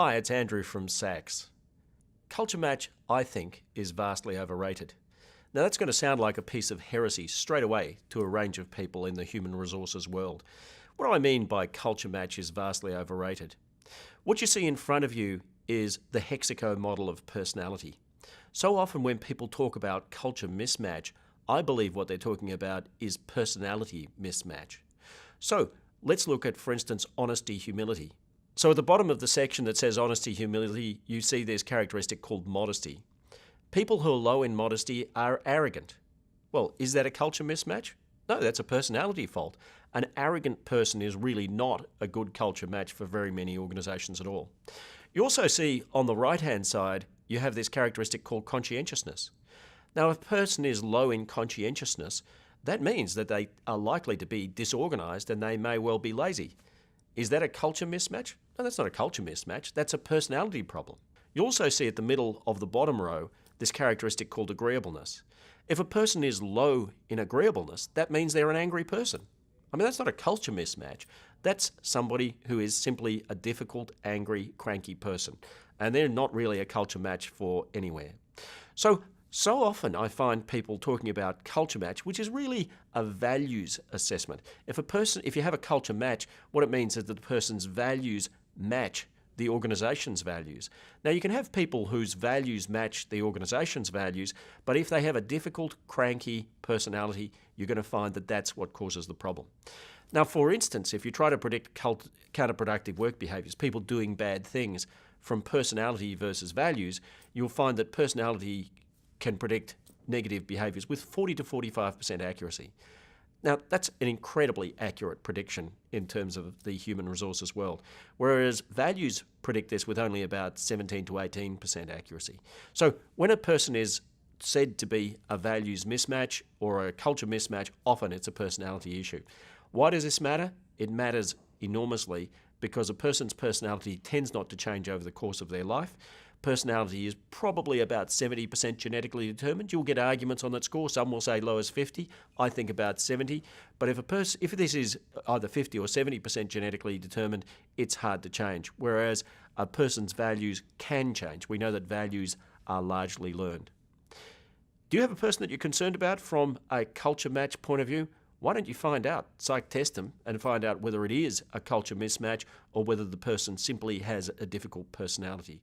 Hi, it's Andrew from SACS. Culture match, I think, is vastly overrated. Now that's going to sound like a piece of heresy straight away to a range of people in the human resources world. What I mean by culture match is vastly overrated. What you see in front of you is the hexaco model of personality. So often when people talk about culture mismatch, I believe what they're talking about is personality mismatch. So let's look at, for instance, honesty, humility. So at the bottom of the section that says honesty, humility, you see this characteristic called modesty. People who are low in modesty are arrogant. Well, is that a culture mismatch? No, that's a personality fault. An arrogant person is really not a good culture match for very many organisations at all. You also see on the right-hand side, you have this characteristic called conscientiousness. Now, if a person is low in conscientiousness, that means that they are likely to be disorganised and they may well be lazy. Is that a culture mismatch? No, that's not a culture mismatch. That's a personality problem. You also see at the middle of the bottom row this characteristic called agreeableness. If a person is low in agreeableness, that means they're an angry person. I mean, that's not a culture mismatch. That's somebody who is simply a difficult, angry, cranky person. And they're not really a culture match for anywhere. So often I find people talking about culture match, which is really a values assessment. If you have a culture match, what it means is that the person's values match the organisation's values. Now, you can have people whose values match the organisation's values, but if they have a difficult, cranky personality, you're going to find that that's what causes the problem. Now, for instance, if you try to predict counterproductive work behaviours, people doing bad things from personality versus values, you'll find that personality can predict negative behaviours with 40 to 45% accuracy. Now, that's an incredibly accurate prediction in terms of the human resources world, whereas values predict this with only about 17 to 18% accuracy. So when a person is said to be a values mismatch or a culture mismatch, often it's a personality issue. Why does this matter? It matters enormously because a person's personality tends not to change over the course of their life. Personality is probably about 70% genetically determined. You'll get arguments on that score. Some will say low as 50. I think about 70. But if this is either 50 or 70% genetically determined, it's hard to change. Whereas a person's values can change. We know that values are largely learned. Do you have a person that you're concerned about from a culture match point of view? Why don't you find out, psych test them, and find out whether it is a culture mismatch or whether the person simply has a difficult personality.